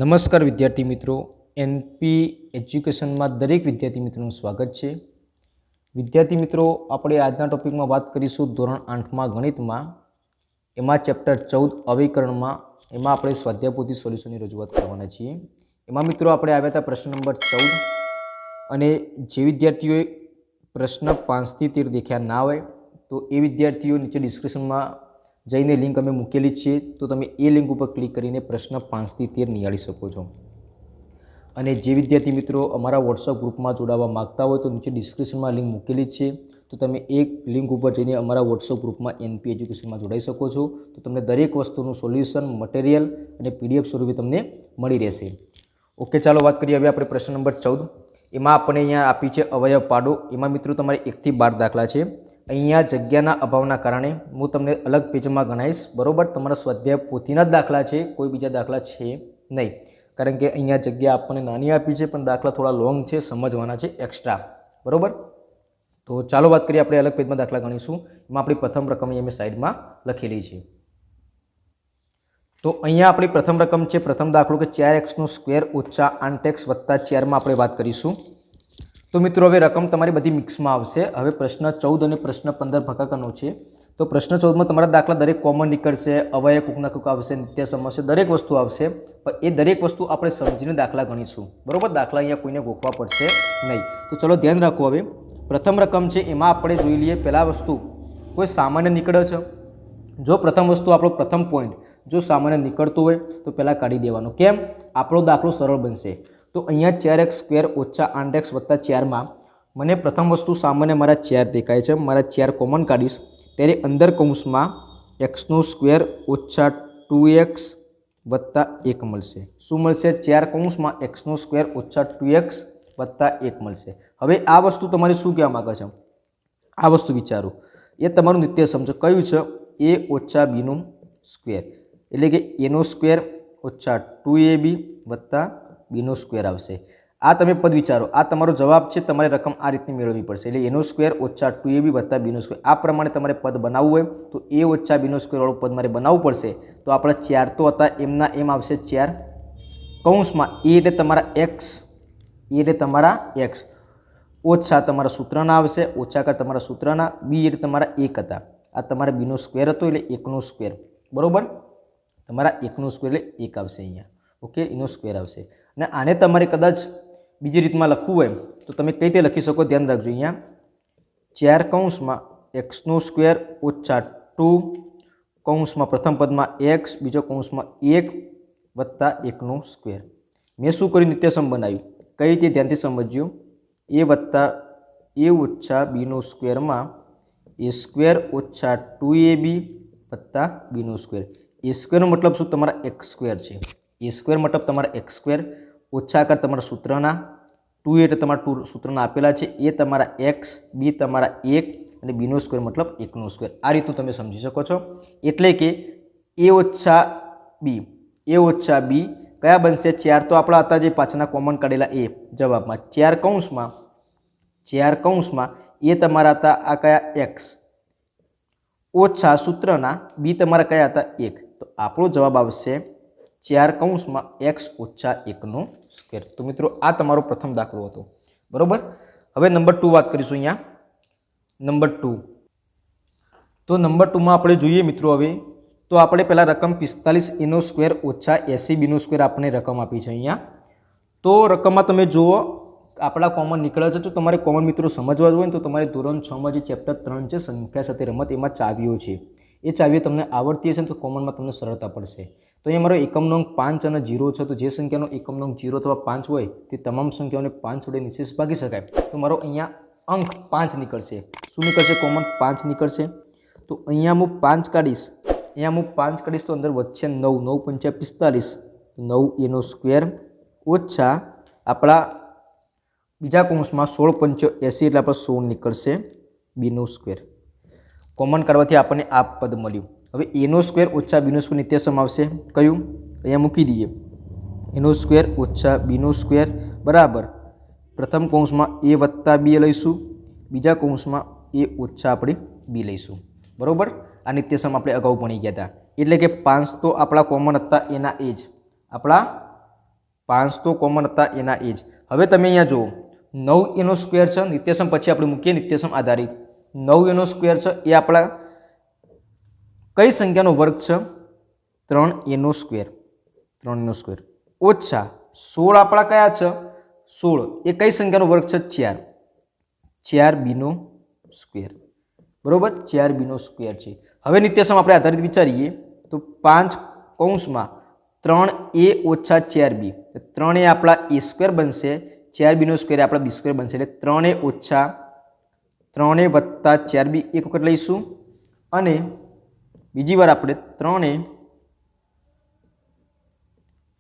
નમસ્કાર વિદ્યાર્થી મિત્રો, એનપી એજ્યુકેશનમાં દરેક વિદ્યાર્થી મિત્રોનું સ્વાગત છે। વિદ્યાર્થી મિત્રો, આપણે આજના ટોપિકમાં વાત કરીશું ધોરણ 8માં ગણિતમાં, એમાં ચેપ્ટર 14 અવયકરણમાં, એમાં આપણે સ્વાધ્યાય પોથી સોલ્યુશનની રજૂઆત કરવાના છીએ। એમાં મિત્રો આપણે આવ્યા હતા પ્રશ્ન નંબર 14, અને જે વિદ્યાર્થીઓએ પ્રશ્ન 5 થી 13 દેખ્યા ના હોય તો એ વિદ્યાર્થીઓ નીચે ડિસ્ક્રિપ્શનમાં જઈને લિંક અમે મૂકેલી છે, તો તમે એ લિંક ઉપર ક્લિક કરીને પ્રશ્ન 5 થી 13 નિહાળી શકો છો। અને જે વિદ્યાર્થી મિત્રો અમારા વોટ્સઅપ ગ્રુપમાં જોડાવા માગતા હોય તો નીચે ડિસ્ક્રિપ્શનમાં લિંક મૂકેલી છે, તો તમે એક લિંક ઉપર જઈને અમારા વોટ્સઅપ ગ્રુપમાં એનપી એજ્યુકેશનમાં જોડાઈ શકો છો। તો તમને દરેક વસ્તુનું સોલ્યુશન, મટીરિયલ અને પીડીએફ સ્વરૂપે તમને મળી રહેશે। ઓકે, ચાલો વાત કરીએ હવે આપણે પ્રશ્ન નંબર 14। એમાં આપણે અહીંયા આપી છે અવયવ પાડો। એમાં મિત્રો તમારે 1 થી 12 દાખલા છે। અહીંયા જગ્યાના અભાવના કારણે હું તમને અલગ પેજમાં ગણાવીશ, બરોબર। તમારા સ્વાધ્યાય પોથીના જ દાખલા છે, કોઈ બીજા દાખલા છે નહીં, કારણ કે અહીંયા જગ્યા આપણને નાની આપી છે, પણ દાખલા થોડા લોંગ છે, સમજવાના છે એક્સ્ટ્રા, બરોબર। તો ચાલો વાત કરીએ, આપણે અલગ પેજમાં દાખલા ગણીશું। એમાં આપણી પ્રથમ રકમ અહીંયા સાઈડમાં લખેલી છે। તો અહીંયા આપણી પ્રથમ રકમ છે, પ્રથમ દાખલો કે 4x² - 8x + 4 માં આપણે વાત કરીશું। તો મિત્રો હવે રકમ તમારી બધી મિક્સમાં આવશે। હવે પ્રશ્ન 14 અને પ્રશ્ન 15 ભાગાકારનો છે। તો પ્રશ્ન 14 માં તમારા દાખલા દરેક કોમન નીકળશે, અવયવ કોકના કોક આવશે, નિત્ય સમસ્યા દરેક વસ્તુ આવશે, પણ એ દરેક વસ્તુ આપણે સમજીને દાખલા ગણીશું, બરોબર। દાખલા અહીંયા કોઈને ગોખવા પડશે નહીં। તો ચલો ધ્યાન રાખો। હવે પ્રથમ રકમ છે, એમાં આપણે જોઈ લઈએ પહેલા વસ્તુ, કોઈ સામાન્ય નીકળે છે। જો પ્રથમ વસ્તુ આપણો પ્રથમ પોઈન્ટ જો સામાન્ય નીકળતું હોય તો પહેલાં કાઢી દેવાનું, કેમ? આપણો દાખલો સરળ બનશે। તો અહીંયા 4x² - 8x + 4 માં મને પ્રથમ વસ્તુ સામાન્ય મારા 4 દેખાય છે, મારા 4 કોમન કાઢીશ, ત્યારે અંદર કૌંસમાં x² - 2x + 1 મળશે। શું મળશે? 4 કૌંસમાં x² - 2x + 1 મળશે। હવે આ વસ્તુ તમારે શું કહેવા માગે છે? આ વસ્તુ વિચારો, એ તમારું નિત્ય સમજો કયું છે? a - b² એટલે કે a² - 2ab + b² આવશે। આ તમે પદ વિચારો, આ તમારો જવાબ છે, તમારે રકમ આ રીતની મેળવવી પડશે, એટલે a² - 2ab + b²। આ પ્રમાણે તમારે પદ બનાવવું હોય તો a - b² વાળું પદ મારે બનાવવું પડશે। તો આપણા 4 તો હતા, એમના એમ આવશે 4 કૌંસમાં a એટલે તમારા x, a એટલે તમારા x, ઓછા તમારા સૂત્રના આવશે, ઓછાકાર તમારા સૂત્રના, b એટલે તમારા 1 હતા, આ તમારા b² હતો એટલે 1², બરોબર। તમારા 1² એટલે 1 આવશે અહીંયા, ઓકે, એનો સ્ક્વેર આવશે। અને આને તમારે કદાચ બીજી રીતમાં લખવું હોય તો તમે કઈ રીતે લખી શકો? ધ્યાન રાખજો, અહીંયા 4 કૌંસમાં x² - 2 કૌંસમાં પ્રથમ પદમાં x, બીજો કૌંસમાં 1 + 1²। મેં શું કર્યું? નિત્યસમ બનાવ્યું। કઈ રીતે? ધ્યાનથી સમજ્યો, a - b² માં a² - 2ab + b²। a² નો મતલબ શું? તમારા x² છે, a² મતલબ તમારા x², ઓછાકાર તમારા સૂત્રના, 2 એટલે તમારા સૂત્રના આપેલા છે, a તમારા x, b તમારા 1 અને b² મતલબ 1²। આ રીતનું તમે સમજી શકો છો। એટલે કે a - b કયા બનશે? 4 તો આપણા હતા જે પાછળના કોમન કાઢેલા એ જવાબમાં, 4 કૌંસમાં એ તમારા હતા આ કયા x, ઓછા સૂત્રના b તમારા કયા હતા 1, તો આપણો જવાબ આવશે 4 કૌંસમાં x - 1²। તો મિત્રો આ તમારો પ્રથમ દાખલો હતો, બરોબર। હવે નંબર 2 વાત કરીશું અહીંયા, નંબર 2। તો નંબર 2 માં આપણે જોઈએ મિત્રો, હવે તો આપણે પહેલાં રકમ 45a² - 80b² આપણને રકમ આપી છે અહીંયા। તો રકમમાં તમે જુઓ આપણા કોમન નીકળે છે। જો તમારે કોમન મિત્રો સમજવા જોઈએ ને તો તમારે ધોરણ 6માં જે ચેપ્ટર 3 છે સંખ્યા સાથે રમત, એમાં ચાવીઓ છે, એ ચાવીઓ તમને આવડતી હશે ને તો કોમનમાં તમને સરળતા પડશે। તો અહીંયા મારો એકમ નંગ 5 અને 0 છે, તો જે સંખ્યાનો એકમ નંગ 0 અથવા 5 હોય તે તમામ સંખ્યાઓને 5 વડે નિશેષ ભાગી શકાય। તો મારો અહીંયા અંક 5 નીકળશે। શું નીકળશે? કોમન 5 નીકળશે। તો અહીંયા હું 5 કાઢીશ, તો અંદર વધશે 9, 9 × 5 = 45, 9a² ઓછા આપણા બીજા કૌંસમાં 16 × 5 = 80 એટલે આપણે 16 નીકળશે, b²। કોમન કાઢવાથી આપણને આ પદ મળ્યું। હવે a² - b² નિત્યસમ આવશે, કયું? અહીંયા મૂકી દઈએ, a² - b² બરાબર, પ્રથમ કૌંસમાં a + b લઈશું, બીજા કૌંસમાં a - આપણે b લઈશું, બરોબર। આ નિત્યસમ આપણે અગાઉ ભણી ગયા હતા। એટલે કે 5 તો આપણા કોમન હતા એના એ જ, આપણા 5 તો કોમન હતા એના એ જ. હવે તમે અહીંયા જુઓ 9 એનો સ્ક્વેર છે, નિત્યસમ પછી આપણે મૂકીએ નિત્યસમ આધારિત. 9 એનો સ્ક્વેર છે એ આપણા કઈ સંખ્યાનો વર્ગ છે? 3 એનો સ્ક્વેર. 3 એનો સ્ક્વેર ઓછા 16 આપણા કયા છે? 16 એ કઈ સંખ્યાનો વર્ગ છે? 4. 4 બીનો સ્ક્વેર. બરોબર, 4 બીનો સ્ક્વેર છે. હવે નિત્યસમ આપણે આધારિત વિચારીએ તો 5 કૌંસમાં 3a ઓછા 4b. 3a આપણા a સ્ક્વેર બનશે, 4 બીનો સ્ક્વેર આપણા b સ્ક્વેર બનશે, એટલે 3a ઓછા 3a વત્તા 4b એક વખત લઈશું અને બીજી વાર આપણે 3a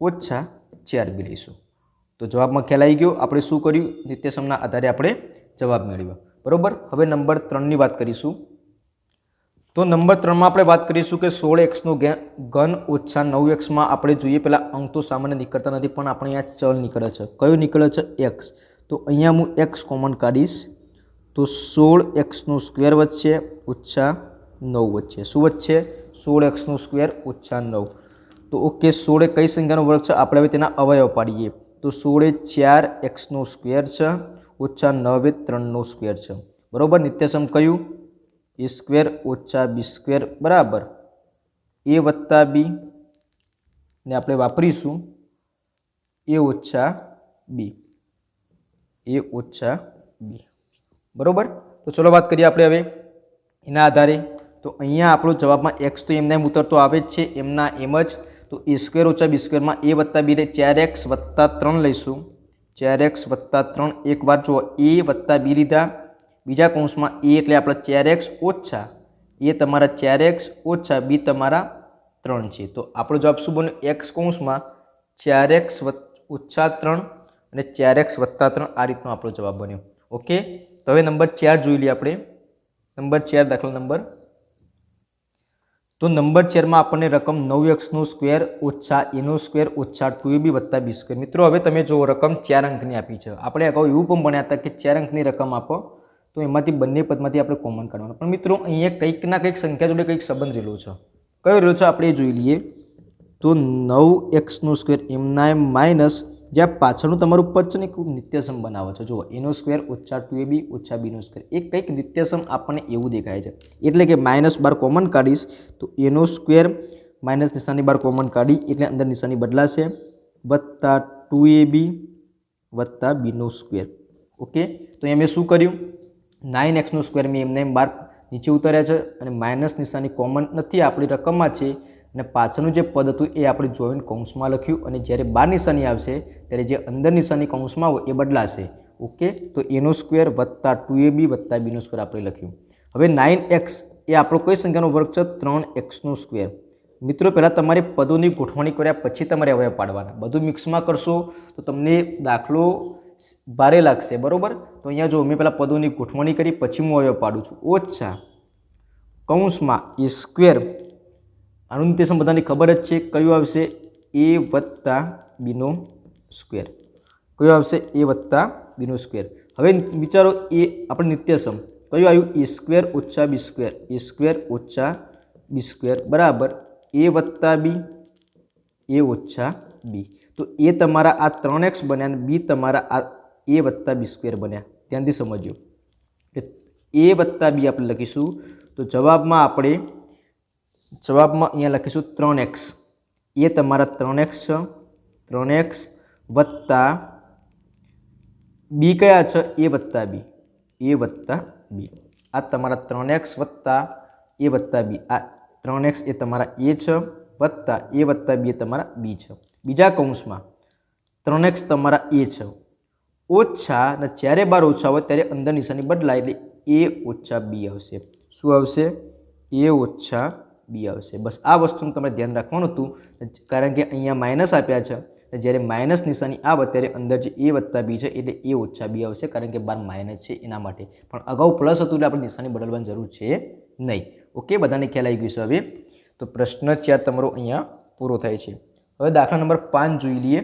ઓછા 4b લઈશું. તો જવાબમાં ખ્યાલ આવી ગયો. આપણે શું કર્યું? નિત્યસમના આધારે આપણે જવાબ મેળવ્યો. બરોબર. હવે નંબર 3ની વાત કરીશું. તો નંબર 3માં આપણે વાત કરીશું કે 16x ઘન ઓછા 9x. આપણે જોઈએ પહેલાં અંક તો સામાન્ય નીકળતા નથી, પણ આપણે અહીંયા ચલ નીકળે છે. કયું નીકળે છે? x. તો અહીંયા હું x કોમન કાઢીશ તો 16x સ્ક્વેર વચ્ચે ઓછા 9 વચ્ચે શું વચ્ચે? 16x સ્ક્વેર ઓછા 9. તો ઓકે, 16 કઈ સંખ્યાનો વર્ગ છે? આપણે હવે તેના અવયવ પાડીએ તો 16 4x સ્ક્વેર છે ઓછા 9 3 સ્ક્વેર છે. બરોબર. નિત્યસમ કયું? a સ્ક્વેર ઓછા b સ્ક્વેર બરાબર a વત્તા b ને આપણે વાપરીશું a ઓછા b. a ઓછા b. બરોબર. તો ચલો વાત કરીએ આપણે હવે એના આધારે. તો અહીંયા આપણો જવાબમાં x તો એમના એમ ઉતરતો આવે જ છે, એમના એમ જ. તો a સ્ક્વેર ઓછા b સ્ક્વેરમાં a વત્તા b એટલે 4x વત્તા 3 લઈશું. 4x વત્તા 3 એક વાર જુઓ a વત્તા b લીધા, બીજા કૌંસમાં a એટલે આપણા 4x ઓછા a તમારા 4x ઓછા b તમારા 3 છે. તો આપણો જવાબ શું બન્યો? x કૌંસમાં 4x ઓછા 3 અને 4x વત્તા 3 આ રીતનો આપણો જવાબ બન્યો. ઓકે. તો હવે નંબર 4 જોઈ લઈએ આપણે. નંબર 4 દાખલા નંબર. તો નંબર 4માં આપણને રકમ 9x સ્ક્વેર ઓછા a સ્ક્વેર ઓછા 2ab વત્તા b સ્ક્વેર. મિત્રો હવે તમે જુઓ રકમ 4 અંકની આપી છે. આપણે અગાઉ એવું પણ ભણ્યા હતા કે 4 અંકની રકમ આપો તો એમાંથી બંને પદમાંથી આપણે કોમન કાઢવાનું. પણ મિત્રો અહીંયા કંઈક ના કંઈક સંખ્યા જોડે કંઈક સંબંધ રહેલો છે. કયો રહેલો છે આપણે જોઈ લઈએ. તો 9x સ્ક્વેર એમના એમ માઇનસ જ્યાં પાછળનું તમારું પદ છે ને એક નિત્યસમ બનાવે છે. જુઓ a સ્ક્વેર ઓછા 2ab ઓછા b સ્ક્વેર એ કંઈક નિત્યસમ આપણને એવું દેખાય છે. એટલે કે માઇનસ બાર કોમન કાઢીશ તો a સ્ક્વેર માઇનસ નિશાની બાર કોમન કાઢી એટલે અંદર નિશાની બદલાશે વત્તા 2ab વત્તા b સ્ક્વેર. ઓકે. તો અહીંયા મેં શું કર્યું? 9x સ્ક્વેર મેં એમને એમ બાર નીચે ઉતાર્યા છે અને માઇનસ નિશાની કોમન નથી, આપણી રકમમાં છે અને પાછળનું જે પદ હતું એ આપણે જોઈન્ટ કૌંસમાં લખ્યું અને જ્યારે બાર નિશાની આવશે ત્યારે જે અંદર નિશાની કૌંસમાં હોય એ બદલાશે. ઓકે. તો a સ્ક્વેર વત્તા 2ab વત્તા b સ્ક્વેર આપણે લખ્યું. હવે 9x એ આપણો કઈ સંખ્યાનો વર્ગ છે? 3x square. મિત્રો પહેલાં તમારે પદોની ગોઠવણી કર્યા પછી તમારે અવયવ પાડવાના. બધું મિક્સમાં કરશો તો તમને દાખલો ભારે લાગશે. બરોબર. તો અહીંયા જો મેં પહેલાં પદોની ગોઠવણી કરી પછી હું અવયવ પાડું છું. ઓછા કૌંસમાં a સ્ક્વેર, આનું નિત્યસમ બધાને ખબર જ છે કયું આવશે? a વત્તા b સ્ક્વેર. કયું આવશે? a વત્તા b સ્ક્વેર. હવે વિચારો એ આપણે નિત્યસમ કયું આવ્યું? a સ્ક્વેર ઓછા b સ્ક્વેર. a સ્ક્વેર ઓછા b સ્ક્વેર બરાબર a વત્તા b a ઓછા b. તો એ તમારા આ 3x બન્યા અને b તમારા આ a વત્તા b સ્ક્વેર બન્યા. ધ્યાનથી સમજો. a વત્તા b આપણે લખીશું તો જવાબમાં અહીંયા લખીશું 3x. એ તમારા 3x છે, 3x વત્તા b કયા છે? a વત્તા b. a વત્તા b આ તમારા 3x વત્તા a વત્તા b. આ 3x એ તમારા a છે વત્તા a વત્તા b એ તમારા b છે. બીજા કૌંસમાં 3x તમારા a છે ઓછા ને જ્યારે બાર ઓછા હોય ત્યારે અંદર નિશાની બદલાય એટલે a ઓછા b આવશે. શું આવશે? a ઓછા b આવશે. બસ આ વસ્તુનું તમારે ધ્યાન રાખવાનું હતું કારણ કે અહીંયા માઇનસ આપ્યા છે. જ્યારે માઇનસ નિશાની આવે ત્યારે અંદર જે a વત્તા b છે એટલે a ઓછા b આવશે કારણ કે બાર માઇનસ છે એના માટે. પણ અગાઉ પ્લસ હતું એટલે આપણે નિશાની બદલવાની જરૂર છે નહીં. ઓકે. બધાને ખ્યાલ આવી ગયું છે. હવે તો પ્રશ્ન 4 તમારો અહીંયા પૂરો થાય છે. હવે દાખલા નંબર 5 જોઈ લઈએ.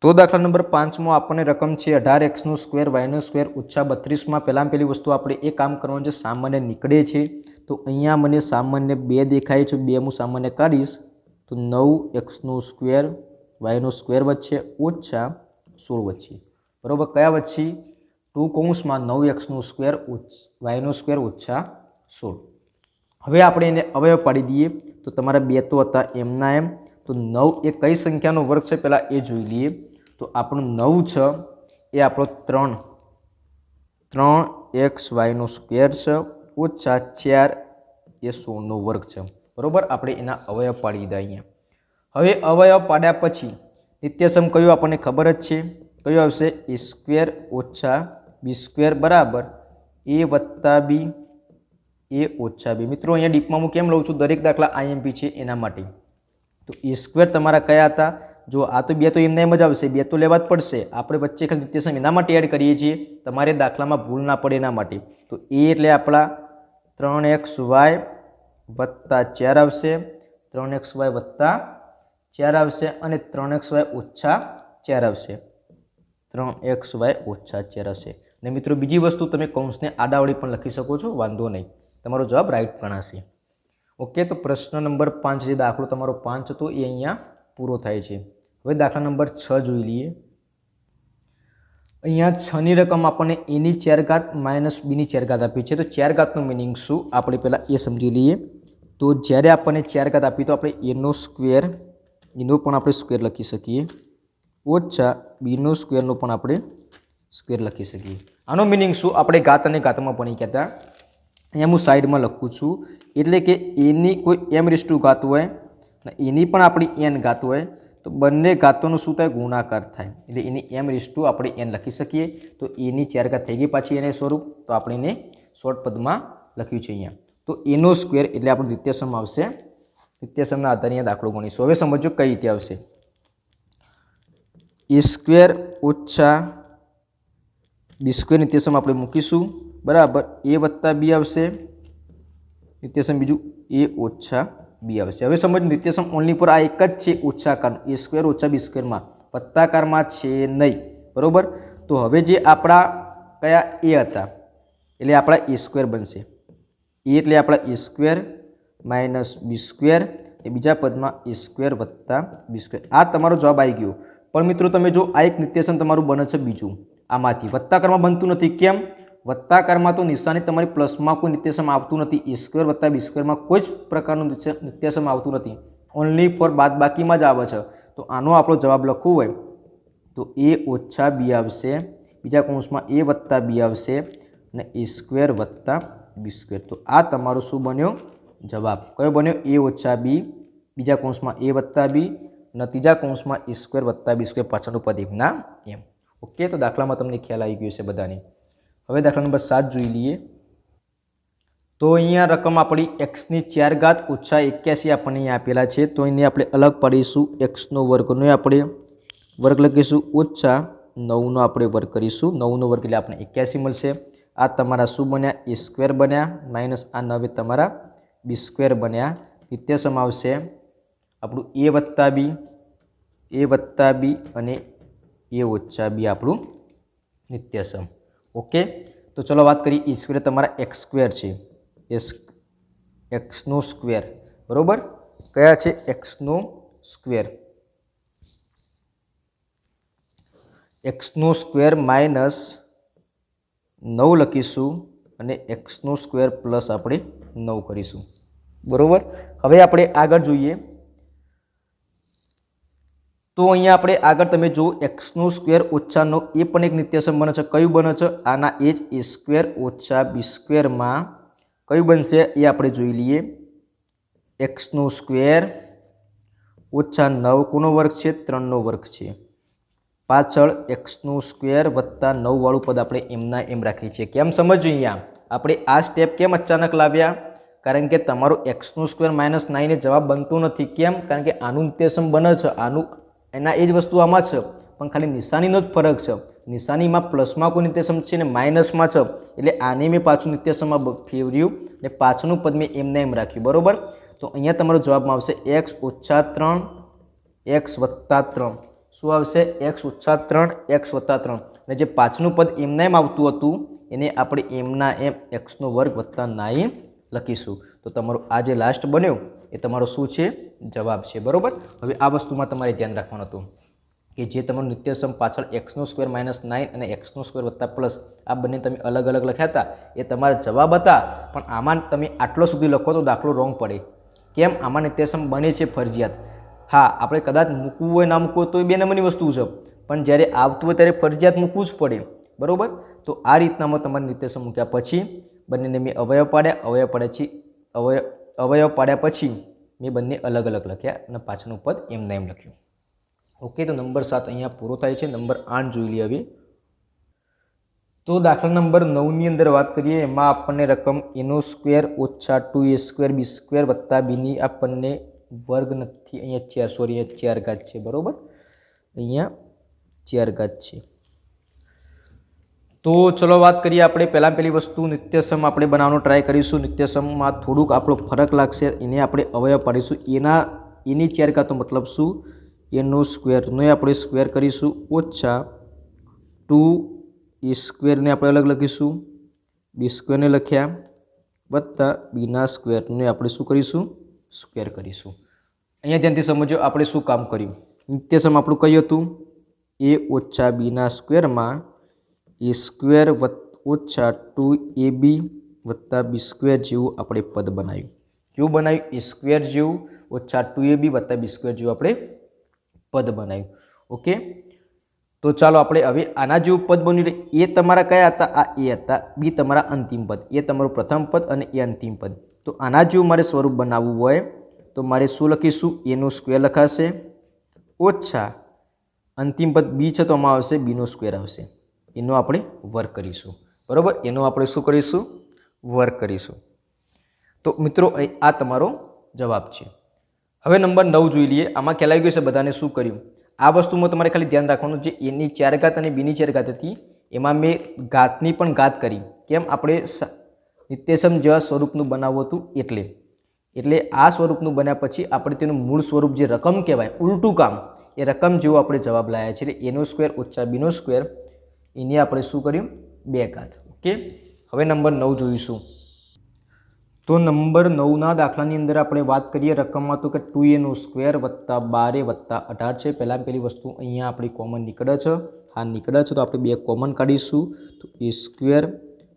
તો દાખલા નંબર 5માં આપણને રકમ છે 18x સ્ક્વેર y સ્ક્વેર ઓછા 32. પહેલાં પહેલી વસ્તુ આપણે એ કામ કરવાનું છે સામાન્ય નીકળે છે. તો અહીંયા મને સામાન્ય 2 દેખાય છે. 2 હું સામાન્ય કાઢીશ તો 9x સ્ક્વેર વાયનો સ્ક્વેર વચ્ચે ઓછા 16 વચ્ચે, બરાબર. કયા વચ્ચે? 2 કૌંસમાં 9x સ્ક્વેર વાયનો સ્ક્વેર ઓછા 16. હવે આપણે એને અવયવ પાડી દઈએ. તો તમારા 2 તો હતા એમના એમ. તો 9 એ કઈ સંખ્યાનો વર્ગ છે પહેલાં એ જોઈ લઈએ. તો આપણું 9 છે એ આપણો 3xyનો સ્ક્વેર છે ઓછા 4 એ 16નો વર્ગ છે, બરાબર. આપણે એના અવયવ પાડી દીધા અહીંયા. હવે અવયવ પાડ્યા પછી નિત્યસમ કયું આપણને ખબર જ છે. કયું આવશે? a સ્ક્વેર ઓછા b સ્ક્વેર બરાબર a વત્તા b a ઓછા b. મિત્રો અહીંયા ડીપમાં હું કેમ લઉં છું? દરેક દાખલા આઈએમપી છે એના માટે. તો a સ્ક્વેર તમારા કયા હતા? જો આ તો 2 તો એમને એમ જ આવશે, 2 તો લેવા જ પડશે. આપણે વચ્ચે ખાલી નિત્યસમ એના માટે એડ કરીએ છીએ, તમારે દાખલામાં ભૂલ ના પડે એના માટે. તો a એટલે આપણા 3xy વત્તા 4 આવશે, 3xy વત્તા 4 આવશે અને 3xy ઓછા 4 આવશે, 3xy ઓછા 4 આવશે. અને મિત્રો બીજી વસ્તુ, તમે કૌંસને આડાવડી પણ લખી શકો છો, વાંધો નહીં, તમારો જવાબ રાઈટ ગણાશે. ઓકે. તો પ્રશ્ન નંબર 5 જે દાખલો તમારો 5 હતો એ અહીંયા પૂરો થાય છે. હવે દાખલા નંબર 6 જોઈ લઈએ. અહીંયા 6ની રકમ આપણને a ની 4 ઘાત માઇનસ b ની 4 ઘાત આપી છે. તો 4 ઘાતનું મિનિંગ શું આપણે પહેલાં એ સમજી લઈએ. તો જ્યારે આપણને 4 ઘાત આપી તો આપણે એનો સ્ક્વેર, એનો પણ આપણે સ્ક્વેર લખી શકીએ, ઓછા બીનો સ્ક્વેરનો પણ આપણે સ્ક્વેર લખી શકીએ. આનો મિનિંગ શું આપણે ઘાત અને ઘાતમાં ભણી ગયા હતા. અહીંયા હું સાઈડમાં લખું છું. એટલે કે એની કોઈ m ઘાત હોય અને એની પણ આપણી n ઘાત હોય તો બંને ઘાતોનું શું થાય? ગુણાકાર થાય. એટલે એની m આપણે n લખી શકીએ. તો એની 4 ઘાત થઈ ગઈ પાછી એને સ્વરૂપ. તો આપણે એને શોર્ટ પદમાં લખ્યું છે અહીંયા. તો એનો સ્ક્વેર એટલે આપણું નિત્યસમ આવશે. નિત્યસમના આધારે અહીંયા દાખલો ગણીશું. હવે સમજો કઈ રીતે આવશે. a સ્ક્વેર ઓછા b સ્ક્વેર નિત્યસમ આપણે મૂકીશું, બરાબર. a વત્તા b આવશે, નિત્યસમ બીજું a ઓછા b આવશે. હવે સમજ, નિત્યસમ ઓનલી પર આ એક જ છે ઓછાકારનું, a સ્ક્વેર ઓછા b સ્ક્વેરમાં, વત્તાકારમાં છે નહીં, બરાબર. તો હવે જે આપણા કયા a હતા એટલે આપણા a સ્ક્વેર બનશે. a એટલે આપણા a square minus b square, એ બીજા પદમાં a સ્ક્વેર વત્તા b સ્ક્વેર. આ તમારો જવાબ આવી ગયો. પણ મિત્રો તમે જો આ એક નિત્યસમ તમારું બને છે બીજું આમાંથી, વત્તાકારમાં બનતું નથી. કેમ? વત્તાકારમાં તો નિશાની તમારી પ્લસમાં કોઈ નિત્યસમ આવતું નથી. a સ્ક્વેર વત્તા b સ્ક્વેરમાં કોઈ જ પ્રકારનું નિત્યસમ આવતું નથી. ઓનલી ફોર બાદબાકીમાં જ આવે છે. તો આનો આપણો જવાબ લખવું હોય તો a ઓછા b આવશે, બીજા કૌંસમાં a વત્તા b આવશે અને a સ્ક્વેર વત્તા b સ્ક્વેર. તો આ તમારો શું બન્યો? જવાબ કયો બન્યો? a ઓછા b, બીજા કૌંસમાં a વત્તા b અને ત્રીજા કૌંસમાં a સ્ક્વેર વત્તા b સ્ક્વેર, પાછળનું પદ એમના એમ. ઓકે. તો દાખલામાં તમને ખ્યાલ આવી ગયો છે બધાને. હવે દાખલા નંબર 7 જોઈ લઈએ. તો અહીંયા રકમ આપણી x ની 4 ઘાત ઓછા 81 આપણને અહીંયા આપેલા છે. તો એને આપણે અલગ પાડીશું. x નો વર્ગનો આપણે વર્ગ લખીશું, ઓછા 9નો આપણે વર્ગ કરીશું. 9નો વર્ગ એટલે આપણે 81 મળશે. આ તમારા શું બન્યા? a સ્ક્વેર બન્યા, માઇનસ આ 9 તમારા b સ્ક્વેર બન્યા. નિત્યસમ આવશે આપણું a વત્તા b અને a ઓછા b આપણું નિત્યસમ. ઓકે. તો ચલો વાત કરીએ. e સ્ક્વેર તમારા x સ્ક્વેર છે, x નો સ્ક્વેર, બરોબર. કયા છે? x નો સ્ક્વેર. x નો સ્ક્વેર માઇનસ 9 લખીશું અને x નો સ્ક્વેર પ્લસ આપણે 9 કરીશું, બરોબર. હવે આપણે આગળ જોઈએ. તો અહીંયા આપણે આગળ તમે જો x નો સ્ક્વેર ઓછા 9 એ પણ એક નિત્યસમ બને છે. કયું બને છે? આના એ જ a સ્ક્વેર ઓછા b સ્ક્વેરમાં કયું બનશે એ આપણે જોઈ લઈએ. x નો સ્ક્વેર ઓછા 9 કોનો વર્ગ છે? 3નો વર્ગ છે. પાછળ x નો સ્ક્વેર વત્તા 9 વાળું પદ આપણે એમના એમ રાખીએ છીએ. કેમ સમજો? અહીંયા આપણે આ સ્ટેપ કેમ અચાનક લાવ્યા? કારણ કે તમારો x નો સ્ક્વેર માઇનસ 9 એ જવાબ બનતો નથી. કેમ? કારણ કે આનું નિત્યસમ બને છે, આનું એના એ જ વસ્તુ આમાં છે, પણ ખાલી નિશાનીનો જ ફરક છે. નિશાનીમાં પ્લસમાં કોઈ નિત્યસમ છે ને માઇનસમાં છે, એટલે આને મેં પાછું નિત્યસમમાં ફેરવ્યું ને પાછળનું પદ મેં એમને એમ રાખ્યું, બરોબર. તો અહીંયા તમારો જવાબમાં આવશે x ઓછા 3 x વત્તા 3. શું આવશે? x ઓછા 3 x વત્તા 3. અને જે પાછળનું પદ એમના એમ આવતું હતું એને આપણે એમના એમ x નો વર્ગ વત્તા 9 લખીશું. તો તમારો આ જે લાસ્ટ બન્યો એ તમારો શું છે? જવાબ છે, બરાબર। હવે આ વસ્તુમાં તમારે ધ્યાન રાખવાનું હતું કે જે તમારું નિત્યસમ પાછળ x² - 9 અને x² + પ્લસ આ બંને તમે અલગ અલગ લખ્યા હતા એ તમારા જવાબ હતા, પણ આમાં તમે આટલો સુધી લખો તો દાખલો રોંગ પડે। કેમ? આમાં નિત્યસમ બને છે ફરજિયાત। હા, આપણે કદાચ મૂકવું હોય ના મૂકવું હોય તો એ 2 નંબરની વસ્તુ છે, પણ જ્યારે આવતું હોય ત્યારે ફરજિયાત મૂકવું જ પડે, બરાબર। તો આ રીતનામાં તમારે નિત્યસમ મૂક્યા પછી બંનેને મેં અવયવ પાડ્યા પછી મેં બંને અલગ અલગ લખ્યા અને પાછળનું પદ એમને એમ લખ્યું। ઓકે, તો નંબર 7 અહીંયા પૂરો થાય છે। નંબર 8 જોઈ લઈએ હવે। તો દાખલા નંબર 9ની અંદર વાત કરીએ, એમાં આપણને રકમ a² - 2a² b² વત્તા બીની આપણને વર્ગ નથી, અહીંયા 4 ઘાત છે, બરાબર। અહીંયા 4 ઘાત છે। તો ચલો વાત કરીએ આપણે પહેલી વસ્તુ નિત્યસમ આપણે બનાવવાનો ટ્રાય કરીશું। નિત્યસમમાં થોડુંક આપણો ફરક લાગશે, એને આપણે અવયવ પાડીશું। એની 4 ઘાતનો મતલબ શું? a² આપણે સ્ક્વેર કરીશું ઓછા 2a² ને આપણે અલગ લખીશું, b² ને લખ્યા વત્તા b² આપણે શું કરીશું? સ્ક્વેર કરીશું। અહીંયા ધ્યાનથી સમજો આપણે શું કામ કર્યું। નિત્યસમ આપણું કયું હતું? a - b² માં a² ઓછા 2ab વત્તા b² જેવું આપણે પદ બનાવ્યું। કેવું બનાવ્યું? a² જેવું ઓછા 2ab વત્તા b² જેવું આપણે પદ બનાવ્યું। ઓકે, તો ચાલો આપણે હવે આના જેવું પદ બન્યું। એ તમારા કયા હતા? આ એ હતા, બી તમારા અંતિમ પદ, એ તમારું પ્રથમ પદ અને એ અંતિમ પદ। તો આના જેવું મારે સ્વરૂપ બનાવવું હોય તો મારે શું લખીશું? a² લખાશે ઓછા અંતિમ પદ બી છે તો આમાં આવશે b² આવશે, એનો આપણે વર્ગ કરીશું, બરાબર। એનો આપણે શું કરીશું? વર્ગ કરીશું। તો મિત્રો આ તમારો જવાબ છે। હવે નંબર 9 જોઈ લઈએ। આમાં ખ્યાલ આવી ગયો છે બધાને શું કર્યું? આ વસ્તુમાં તમારે ખાલી ધ્યાન રાખવાનું, જે એની 4 ઘાત અને બીની 4 ઘાત હતી એમાં મેં ઘાતની પણ ઘાત કરી। કેમ? આપણે નિત્યસમ જેવા સ્વરૂપનું બનાવવું હતું એટલે આ સ્વરૂપનું બન્યા પછી આપણે તેનું મૂળ સ્વરૂપ જે રકમ કહેવાય, ઉલટું કામ, એ રકમ જેવો આપણે જવાબ લાવ્યા છે। એટલે a² ઓછા b² એની આપણે શું કર્યું? 2 ઘાત। ઓકે, હવે નંબર 9 જોઈશું। તો નંબર 9ના દાખલાની અંદર આપણે વાત કરીએ રકમમાં તો કે 2a² વત્તા 12a વત્તા 18 છે। પહેલી વસ્તુ અહીંયા આપણી કોમન નીકળે છે, હા નીકળે છે, તો આપણે 2 કોમન કાઢીશું તો a²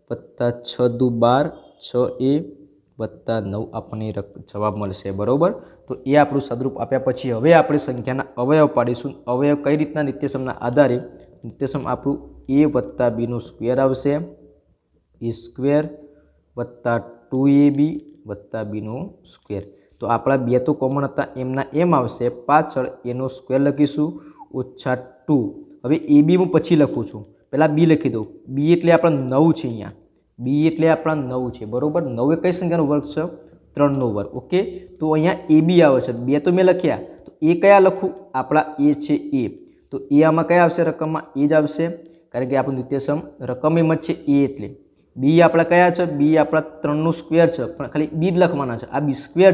વત્તા 6 દુ 12 6a વત્તા 9 આપણને જવાબ મળશે, બરાબર। તો એ આપણું સદરૂપ આપ્યા પછી હવે આપણે સંખ્યાના અવયવ પાડીશું। અવયવ કઈ રીતના? નિત્યસમના આધારે નિત્યસમ આપણું a વત્તા b² આવશે, a² વત્તા 2ab વત્તા b²। તો આપણા 2 તો કોમન હતા એમના એમ આવશે, પાછળ a² લખીશું ઓછા 2। હવે ab હું પછી લખું છું, પહેલાં b લખી દઉં। b એટલે આપણા 9 છે, અહીંયા b એટલે આપણા 9 છે, બરાબર। 9 એ કઈ સંખ્યાનો વર્ગ છે? 3નો વર્ગ। ઓકે, તો અહીંયા ab આવે છે, 2 તો મેં લખ્યા, તો એ કયા લખું? આપણા એ છે એ, તો એ આમાં કયા આવશે? રકમમાં એ જ આવશે, કારણ કે આપણું નિત્યસમ રકમ એમ જ છે એ, એટલે બી આપણા કયા છે? બી આપણા 3નો સ્ક્વેર છે, પણ ખાલી બી જ લખવાના છે। આ b²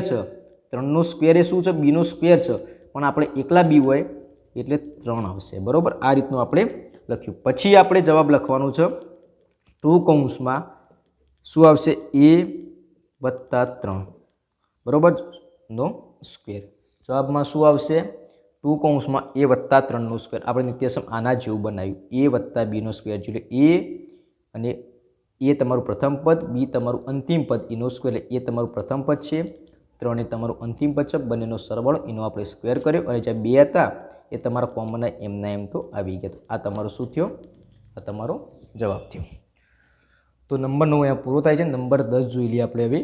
છે, 3નો સ્ક્વેર એ શું છે? b² છે, પણ આપણે એકલા બી હોય એટલે 3 આવશે, બરાબર। આ રીતનું આપણે લખ્યું। પછી આપણે જવાબ લખવાનું છે 2 કૌંસમાં શું આવશે? a વત્તા 3, બરાબર, નો સ્ક્વેર। જવાબમાં શું આવશે? 2 કૌંસમાં a વત્તા 3નો સ્ક્વેર। આપણે નિત્યસમ આના જેવું બનાવ્યું, a વત્તા b² એટલે a અને એ તમારું પ્રથમ પદ, બી તમારું અંતિમ પદ, એનો સ્ક્વેર એટલે એ તમારું પ્રથમ પદ છે, 3 એ તમારું અંતિમ પદ છે, બંનેનો સરવાળો એનો આપણે સ્ક્વેર કર્યો અને જે 2 હતા એ તમારા કોમન એમના એમ તો આવી ગયા। તો આ તમારો શું થયો? આ તમારો જવાબ થયો। તો નંબર 9 અહીંયા પૂરો થાય છે। નંબર 10 જોઈ લઈએ આપણે હવે।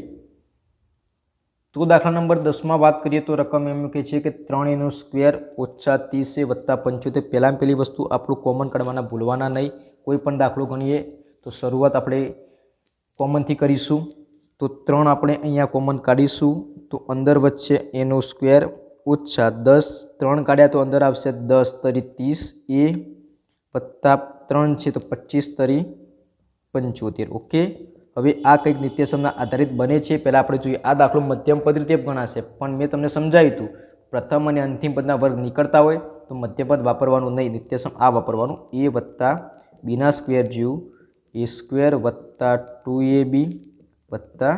તો દાખલા નંબર 10માં વાત કરીએ તો રકમ એમ કહે છે કે 3a² ઓછા 30a વત્તા 75। પહેલી વસ્તુ આપણું કોમન કાઢવાના ભૂલવાના નહીં। કોઈ પણ દાખલો ગણીએ તો શરૂઆત આપણે કોમનથી કરીશું। તો 3 આપણે અહીંયા કોમન કાઢીશું તો અંદર વચ્ચે a² ઓછા 10, 3 કાઢ્યા તો અંદર આવશે 10 તરી 30a વત્તા 3 છે તો 25 તરી 75। ઓકે, હવે આ કંઈક નિત્યસમના આધારિત બને છે। પહેલાં આપણે જોઈએ આ દાખલો મધ્યમ પદ રીતે ગણાશે, પણ મેં તમને સમજાવ્યું હતું પ્રથમ અને અંતિમ પદના વર્ગ નીકળતા હોય તો મધ્યપદ વાપરવાનું નહીં, નિત્યસમ આ વાપરવાનું, a વત્તા b² જેવું a² વત્તા 2ab વત્તા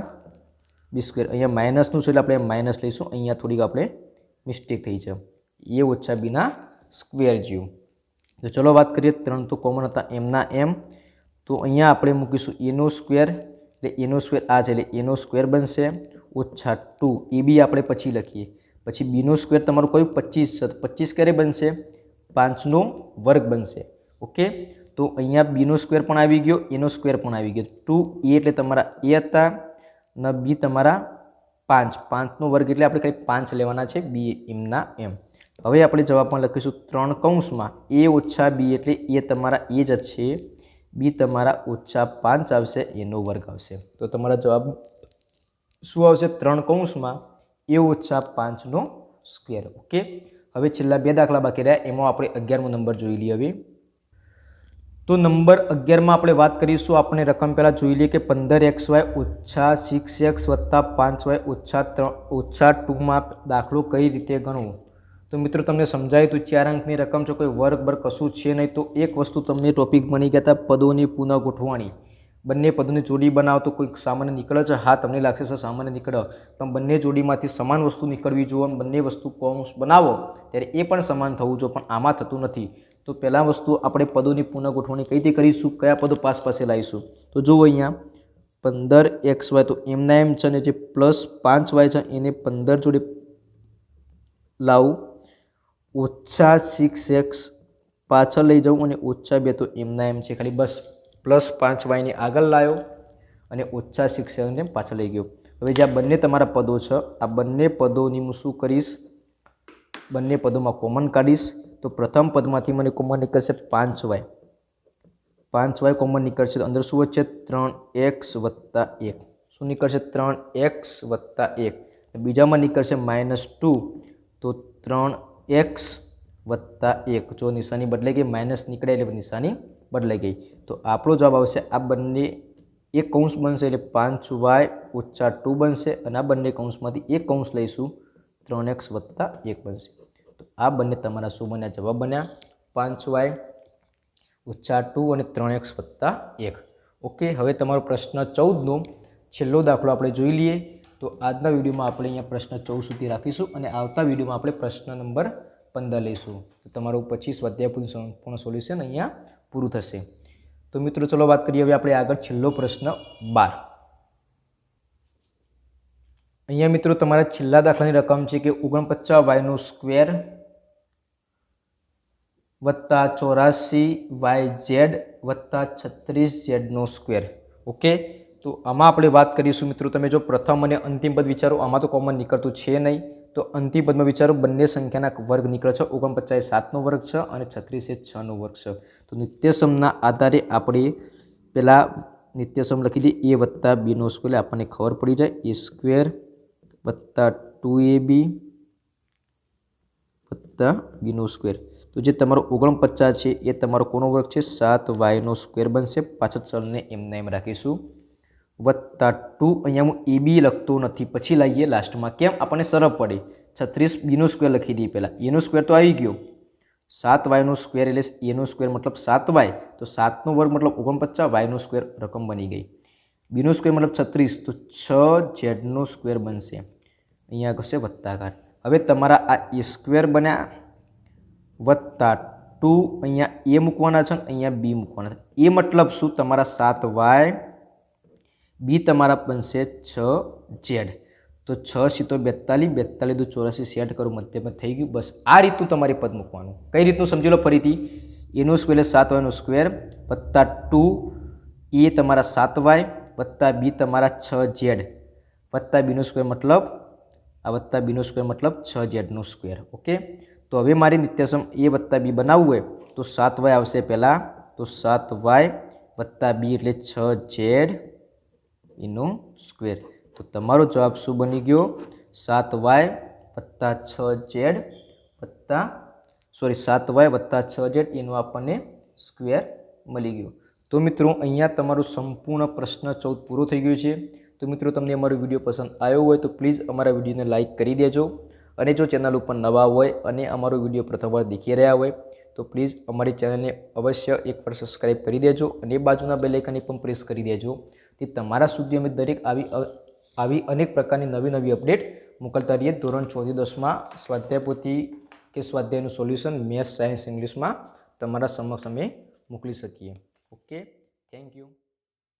બી સ્ક્વેર અહીંયા માઇનસનું છે એટલે આપણે માઇનસ લઈશું. અહીંયા થોડીક આપણે મિસ્ટેક થઈ છે. એ ઓછા બીના સ્ક્વેર જેવું. તો ચલો વાત કરીએ. 3 તો કોમન હતા એમના એમ. તો અહીંયા આપણે મૂકીશું એનો સ્ક્વેર એટલે એનો સ્ક્વેર આ છે એટલે એનો સ્ક્વેર બનશે ઓછા 2 એ બી આપણે પછી લખીએ. પછી બીનો સ્ક્વેર તમારું કયું 25 છે તો 25 ક્યારે બનશે 5નો વર્ગ બનશે. ઓકે તો અહીંયા બીનો સ્ક્વેર પણ આવી ગયો એનો સ્ક્વેર પણ આવી ગયો. 2 એટલે તમારા એ હતા અને બી તમારા 5નો વર્ગ એટલે આપણે કંઈ 5 લેવાના છે બી એમના એમ. હવે આપણે જવાબમાં લખીશું 3 કૌંસમાં એ ઓછા બી એટલે એ તમારા એ જ છે બી તમારા ઓછા 5 આવશે એનો વર્ગ આવશે. તો તમારા જવાબ શું આવશે 3 કૌંસમાં એ ઓછા 5નો સ્ક્વેર. ઓકે હવે છેલ્લા 2 દાખલા બાકી રહ્યા એમાં આપણે 11મો નંબર જોઈ લઈએ. હવે તો નંબર 11માં આપણે વાત કરીશું. આપણે રકમ પહેલાં જોઈ લઈએ કે 15xy ઓછા 6x વત્તા 5y ઓછા 2માં દાખલો કઈ રીતે ગણવો. તો મિત્રો તમને સમજાય તો 4 અંકની રકમ છે, કોઈ વર્ગ કશું છે નહીં. તો એક વસ્તુ તમને ટોપિક બની ગયા હતા પદોની પુનઃ ગોઠવણી. બંને પદોની જોડી બનાવો તો કોઈ સામાન્ય નીકળે છે. હા તમને લાગશે સર સામાન્ય નીકળે પણ બંને જોડીમાંથી સમાન વસ્તુ નીકળવી જોઈએ. બંને વસ્તુ કૌંસ બનાવો ત્યારે એ પણ સમાન થવું જોઈએ પણ આમાં થતું નથી. તો પહેલા વસ્તુ આપણે પદોની પુનઃ ગોઠવણી કઈ રીતે કરીશું, કયા પદો પાસે લાવીશું. તો જુઓ અહીંયા 15xy તો એમના એમ છે અને જે +5y છે એને 15 જોડે લાવું. ઓછા 6x પાછળ લઈ જાઉં અને ઓછા 2 તો એમના એમ છે ખાલી બસ +5y ને આગળ લાવ્યો અને ઓછા 6 ને પાછળ લઈ ગયો. હવે જે આ બંને તમારા પદો છે આ બંને પદોની હું શું કરીશ બંને પદોમાં કોમન કાઢીશ. તો પ્રથમ પદમાંથી મને કોમન નીકળશે 5y કોમન નીકળશે. તો અંદર શું વચ્ચે 3x વત્તા 1 શું નીકળશે 3x વત્તા 1. બીજામાં નીકળશે -2 તો 3x વત્તા 1. જો નિશાની બદલાઈ ગઈ માઇનસ નીકળે એટલે નિશાની બદલાઈ ગઈ. તો આપણો જવાબ આવશે આ બંને એક કૌંસ બનશે એટલે 5y ઓછા 2 બનશે અને આ બંને કૌંસમાંથી એક કૌંસ લઈશું 3x વત્તા 1 બનશે. તો આ બંને તમારા શું બન્યા જવાબ બન્યા 5y ઓછા 2 અને 3x વત્તા 1. ઓકે હવે તમારો પ્રશ્ન 14નો છેલ્લો દાખલો આપણે જોઈ લઈએ. તો આજના વિડીયોમાં આપણે અહીંયા પ્રશ્ન 14 સુધી રાખીશું અને આવતા વિડીયોમાં આપણે પ્રશ્ન નંબર 15 લઈશું. તો તમારું 25 સ્વાધ્યાય સંપૂર્ણ સોલ્યુશન અહીંયા પૂરું થશે. તો મિત્રો ચલો વાત કરીએ હવે આપણે આગળ છેલ્લો પ્રશ્ન 12. અહીંયા મિત્રો તમારા છેલ્લા દાખલાની રકમ છે કે 49y નો સ્ક્વેર વત્તા 84yz વત્તા 36z નો સ્ક્વેર. ઓકે તો આમાં આપણે વાત કરીશું મિત્રો. તમે જો પ્રથમ અને અંતિમ પદ વિચારો આમાં તો કોમન નીકળતું છે નહીં. તો અંતિમ પદમાં વિચારો બંને સંખ્યાના વર્ગ નીકળે છે. 49 એ 7નો વર્ગ છે અને 36 એ 6નો વર્ગ છે. તો નિત્યસમના આધારે આપણે પહેલાં નિત્યસમ લખી દઈએ a વત્તા bનો સ્ક્વેર એટલે આપણને ખબર પડી જાય a સ્ક્વેર વત્તા 2ab વત્તા bનો સ્ક્વેર. તો જે તમારો 49 છે એ તમારો કોનો વર્ગ છે 7y નો સ્ક્વેર બનશે. પાછળ ચલને એમને એમ રાખીશું વત્તા 2 અહીંયા હું ab લખતો નથી પછી લાવીએ લાસ્ટમાં. કેમ આપણને સરળ પડે 36 bનો સ્ક્વેર લખી દઈએ પહેલાં. એનો સ્ક્વેર તો આવી ગયો 7y નો સ્ક્વેર એટલે એનો સ્ક્વેર મતલબ 7y તો 7નો વર્ગ મતલબ 49 y નો સ્ક્વેર રકમ બની ગઈ. બીનો સ્ક્વેર મતલબ 36 તો 6z નો સ્ક્વેર બનશે. અહીંયા કશે વત્તાકાર. હવે તમારા આ a સ્ક્વેર બન્યા વત્તા 2 અહીંયા a મૂકવાના છે અને અહીંયા b મૂકવાના છે. એ મતલબ શું તમારા 7y બી તમારા બનશે 6z. તો 6 × 42 42 × 84 સેટ કરું મધ્યમાં થઈ ગયું. બસ આ રીતનું તમારે પદ મૂકવાનું. કઈ રીતનું સમજી લો ફરીથી. એનો સ્ક્વેર એટલે 7y નો સ્ક્વેર વત્તા 2 એ તમારા 7y વત્તા બી તમારા 6z વત્તા બીનો સ્ક્વેર મતલબ આ વત્તા બીનો સ્ક્વેર મતલબ 6z નો સ્ક્વેર. ઓકે તો હવે મારી નિત્યસમ a વત્તા b બનાવવું હોય તો 7y આવશે પહેલાં. તો 7y વત્તા b એટલે 6z એનો સ્ક્વેર. તો તમારો જવાબ શું બની ગયો 7y વત્તા 6z વત્તા 7y વત્તા 6z એનો આપણને સ્ક્વેર મળી ગયો. તો મિત્રો અહીંયા તમારું સંપૂર્ણ પ્રશ્ન 14 પૂરો થઈ ગયો છે. તો મિત્રો તમને અમારો વિડીયો પસંદ આવ્યો હોય તો પ્લીઝ અમારા વિડીયોને લાઇક કરી દેજો. અને જો ચેનલ ઉપર નવા હોય અને અમારો વિડીયો પ્રથમવાર દેખી રહ્યા હોય તો પ્લીઝ અમારી ચેનલને અવશ્ય એકવાર સબસ્ક્રાઈબ કરી દેજો અને બાજુના બેલ આઇકનને પણ પ્રેસ કરી દેજો. તે તમારા સુધી અમે દરેક આવી આવી અનેક પ્રકારની નવી નવી અપડેટ મોકલતા રહીએ. ધોરણ 6 થી 10માં સ્વાધ્યાય પોથી કે સ્વાધ્યાયનું સોલ્યુશન મેથ્સ, સાયન્સ, ઇંગ્લિશમાં તમારા સમક્ષ અમે મોકલી શકીએ. Okay, thank you.